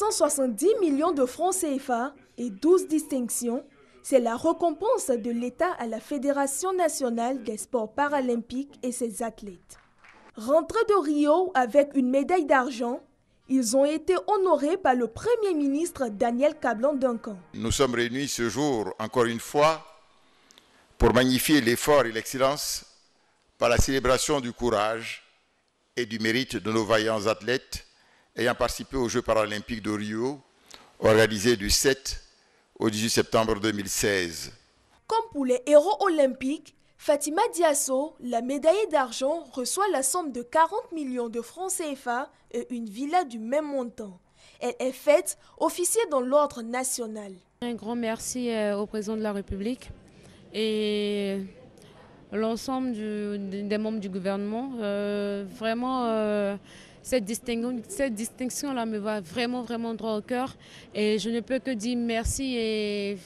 370 millions de francs CFA et 12 distinctions, c'est la récompense de l'État à la Fédération nationale des sports paralympiques et ses athlètes. Rentrés de Rio avec une médaille d'argent, ils ont été honorés par le Premier ministre Daniel Kablan-Duncan. Nous sommes réunis ce jour, encore une fois, pour magnifier l'effort et l'excellence par la célébration du courage et du mérite de nos vaillants athlètes ayant participé aux Jeux paralympiques de Rio, organisés du 7 au 18 septembre 2016. Comme pour les héros olympiques, Fatima Diasso, la médaillée d'argent, reçoit la somme de 40 millions de francs CFA et une villa du même montant. Elle est faite officier dans l'ordre national. Un grand merci au président de la République et l'ensemble des membres du gouvernement. Cette distinction-là me va vraiment droit au cœur et je ne peux que dire merci et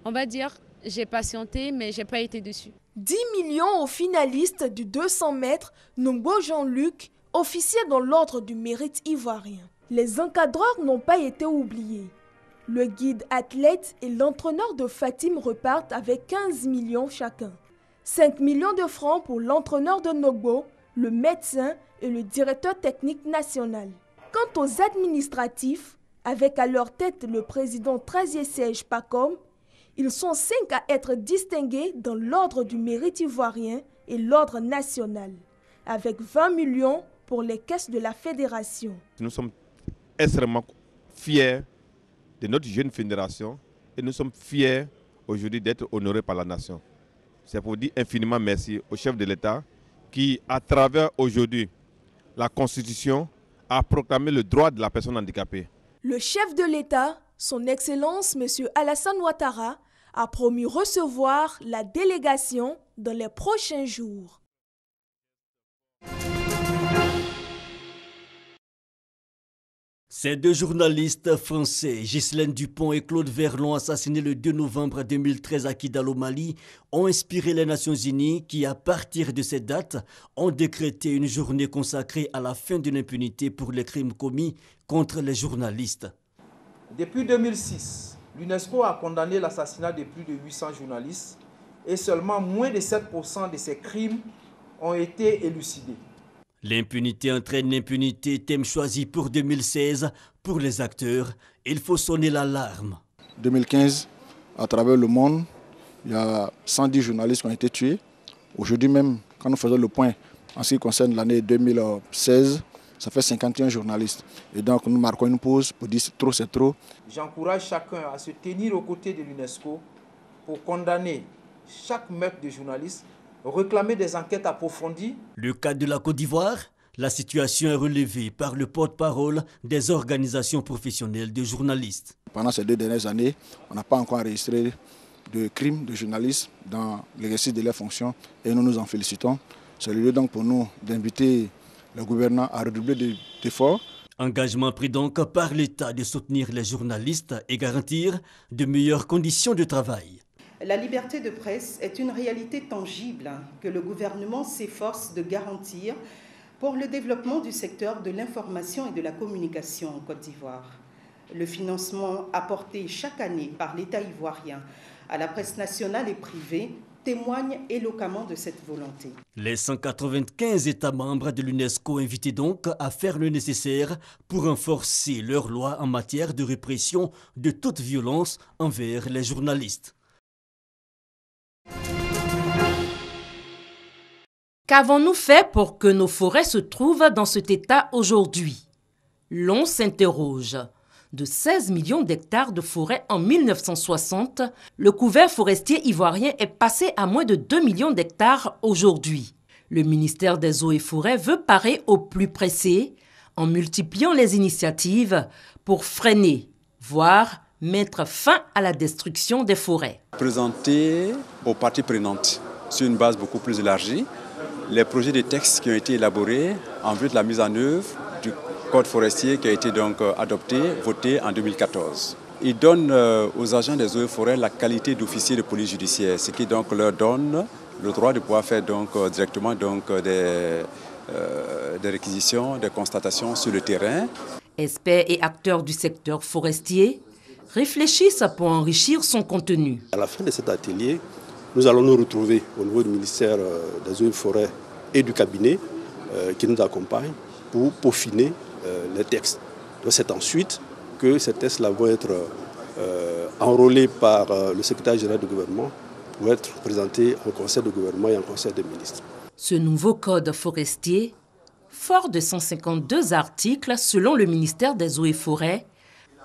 on va dire, j'ai patienté mais j'ai pas été déçue. 10 millions aux finalistes du 200 mètres, Nombo Jean-Luc, officier dans l'ordre du mérite ivoirien. Les encadreurs n'ont pas été oubliés. Le guide athlète et l'entraîneur de Fatim repartent avec 15 millions chacun. 5 millions de francs pour l'entraîneur de Nogbo, le médecin et le directeur technique national. Quant aux administratifs, avec à leur tête le président Trazié-Serge Pacom, ils sont 5 à être distingués dans l'ordre du mérite ivoirien et l'ordre national, avec 20 millions pour les caisses de la fédération. Nous sommes extrêmement fiers de notre jeune fédération et nous sommes fiers aujourd'hui d'être honorés par la nation. C'est pour dire infiniment merci au chef de l'État qui, à travers aujourd'hui la Constitution, a proclamé le droit de la personne handicapée. Le chef de l'État, son Excellence M. Alassane Ouattara, a promis recevoir la délégation dans les prochains jours. Ces deux journalistes français, Ghislaine Dupont et Claude Verlon, assassinés le 2 novembre 2013 à Kidal au Mali, ont inspiré les Nations Unies qui, à partir de cette date, ont décrété une journée consacrée à la fin de l'impunité pour les crimes commis contre les journalistes. Depuis 2006, l'UNESCO a condamné l'assassinat de plus de 800 journalistes et seulement moins de 7% de ces crimes ont été élucidés. L'impunité entraîne l'impunité, thème choisi pour 2016. Pour les acteurs, il faut sonner l'alarme. 2015, à travers le monde, il y a 110 journalistes qui ont été tués. Aujourd'hui même, quand nous faisons le point en ce qui concerne l'année 2016, ça fait 51 journalistes. Et donc nous marquons une pause pour dire trop c'est trop. J'encourage chacun à se tenir aux côtés de l'UNESCO pour condamner chaque meurtre de journaliste, réclamer des enquêtes approfondies. Le cas de la Côte d'Ivoire, la situation est relevée par le porte-parole des organisations professionnelles de journalistes. Pendant ces 2 dernières années, on n'a pas encore enregistré de crimes de journalistes dans l'exercice de leurs fonctions et nous nous en félicitons. C'est le lieu donc pour nous d'inviter le gouvernement à redoubler d'efforts. Engagement pris donc par l'État de soutenir les journalistes et garantir de meilleures conditions de travail. La liberté de presse est une réalité tangible que le gouvernement s'efforce de garantir pour le développement du secteur de l'information et de la communication en Côte d'Ivoire. Le financement apporté chaque année par l'État ivoirien à la presse nationale et privée témoigne éloquemment de cette volonté. Les 195 États membres de l'UNESCO invités donc à faire le nécessaire pour renforcer leurs lois en matière de répression de toute violence envers les journalistes. Qu'avons-nous fait pour que nos forêts se trouvent dans cet état aujourd'hui? L'on s'interroge. De 16 millions d'hectares de forêt en 1960, le couvert forestier ivoirien est passé à moins de 2 millions d'hectares aujourd'hui. Le ministère des Eaux et Forêts veut parer au plus pressé en multipliant les initiatives pour freiner, voire mettre fin à la destruction des forêts. Présenter aux parties prenantes sur une base beaucoup plus élargie les projets de textes qui ont été élaborés en vue de la mise en œuvre du code forestier qui a été donc adopté, voté en 2014. Il donne aux agents des eaux et forêts la qualité d'officier de police judiciaire, ce qui donc leur donne le droit de pouvoir faire donc directement donc des réquisitions, des constatations sur le terrain. Experts et acteurs du secteur forestier réfléchissent pour enrichir son contenu. À la fin de cet atelier, nous allons nous retrouver au niveau du ministère des Eaux et Forêts et du cabinet qui nous accompagne pour peaufiner les textes. Donc c'est ensuite que ces textes-là vont être enrôlés par le secrétaire général du gouvernement pour être présentés au conseil de gouvernement et au conseil des ministres. Ce nouveau code forestier, fort de 152 articles selon le ministère des Eaux et Forêts,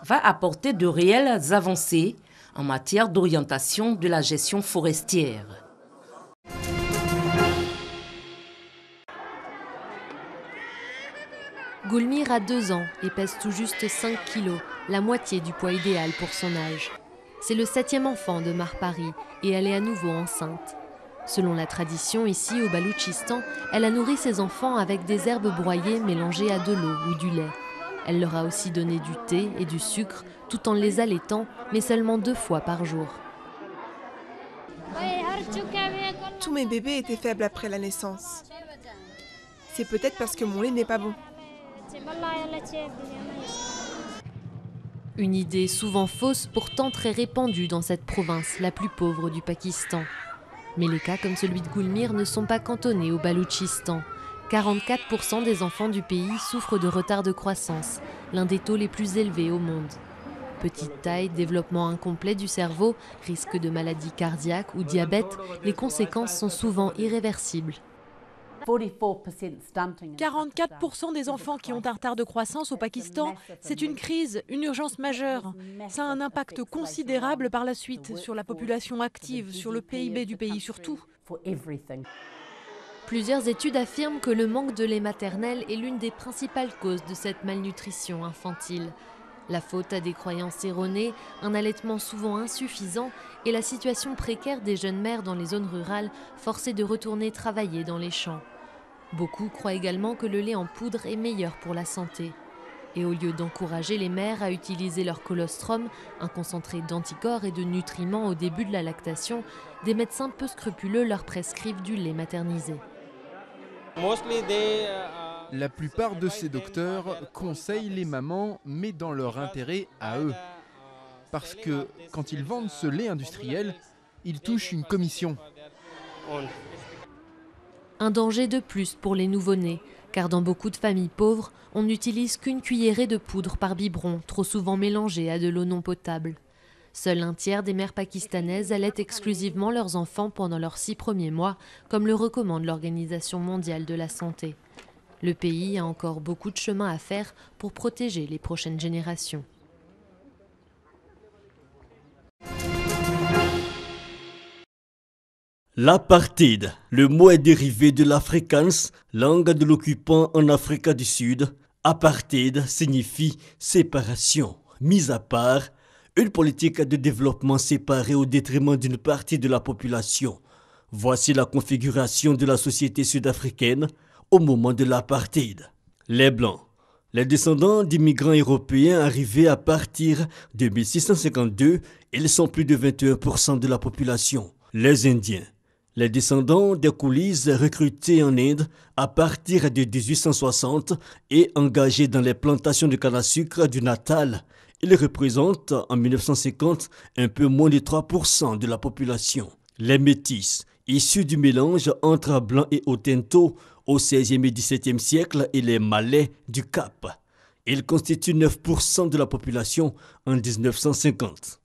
va apporter de réelles avancées en matière d'orientation de la gestion forestière. Goulmire a 2 ans et pèse tout juste 5 kilos, la moitié du poids idéal pour son âge. C'est le 7e enfant de Marpari et elle est à nouveau enceinte. Selon la tradition, ici au Baloutchistan, elle a nourri ses enfants avec des herbes broyées mélangées à de l'eau ou du lait. Elle leur a aussi donné du thé et du sucre tout en les allaitant, mais seulement 2 fois par jour. Tous mes bébés étaient faibles après la naissance. C'est peut-être parce que mon lait n'est pas bon. Une idée souvent fausse, pourtant très répandue dans cette province, la plus pauvre du Pakistan. Mais les cas comme celui de Goulmire ne sont pas cantonnés au Baloutchistan. 44% des enfants du pays souffrent de retard de croissance, l'un des taux les plus élevés au monde. Petite taille, développement incomplet du cerveau, risque de maladie cardiaque ou diabète, les conséquences sont souvent irréversibles. 44% des enfants qui ont un retard de croissance au Pakistan, c'est une crise, une urgence majeure. Ça a un impact considérable par la suite sur la population active, sur le PIB du pays surtout. Plusieurs études affirment que le manque de lait maternel est l'une des principales causes de cette malnutrition infantile. La faute à des croyances erronées, un allaitement souvent insuffisant et la situation précaire des jeunes mères dans les zones rurales forcées de retourner travailler dans les champs. Beaucoup croient également que le lait en poudre est meilleur pour la santé. Et au lieu d'encourager les mères à utiliser leur colostrum, un concentré d'anticorps et de nutriments au début de la lactation, des médecins peu scrupuleux leur prescrivent du lait maternisé. La plupart de ces docteurs conseillent les mamans, mais dans leur intérêt à eux. Parce que quand ils vendent ce lait industriel, ils touchent une commission. Un danger de plus pour les nouveau-nés, car dans beaucoup de familles pauvres, on n'utilise qu'une cuillerée de poudre par biberon, trop souvent mélangée à de l'eau non potable. Seul un tiers des mères pakistanaises allaitent exclusivement leurs enfants pendant leurs 6 premiers mois, comme le recommande l'Organisation mondiale de la santé. Le pays a encore beaucoup de chemin à faire pour protéger les prochaines générations. L'apartheid, le mot est dérivé de l'afrikaans, langue de l'occupant en Afrique du Sud. Apartheid signifie séparation, mise à part, une politique de développement séparée au détriment d'une partie de la population. Voici la configuration de la société sud-africaine au moment de l'apartheid. Les Blancs, les descendants d'immigrants européens arrivés à partir de 1652, ils sont plus de 21% de la population. Les Indiens, les descendants des coulisses recrutés en Inde à partir de 1860 et engagés dans les plantations de canne à sucre du Natal, ils représentent en 1950 un peu moins de 3% de la population. Les Métis, issus du mélange entre Blancs et Otento au XVIe et XVIIe siècle, et les Malais du Cap. Ils constituent 9% de la population en 1950.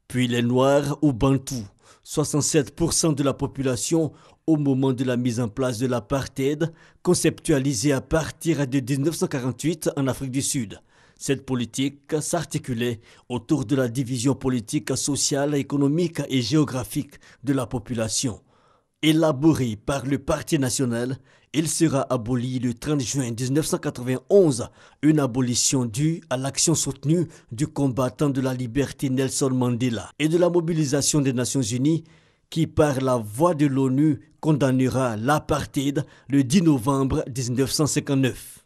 Puis les Noirs ou Bantous, 67% de la population au moment de la mise en place de l'apartheid, conceptualisée à partir de 1948 en Afrique du Sud. Cette politique s'articulait autour de la division politique, sociale, économique et géographique de la population. Élaboré par le Parti national, il sera aboli le 30 juin 1991, une abolition due à l'action soutenue du combattant de la liberté Nelson Mandela et de la mobilisation des Nations Unies qui, par la voix de l'ONU, condamnera l'apartheid le 10 novembre 1959.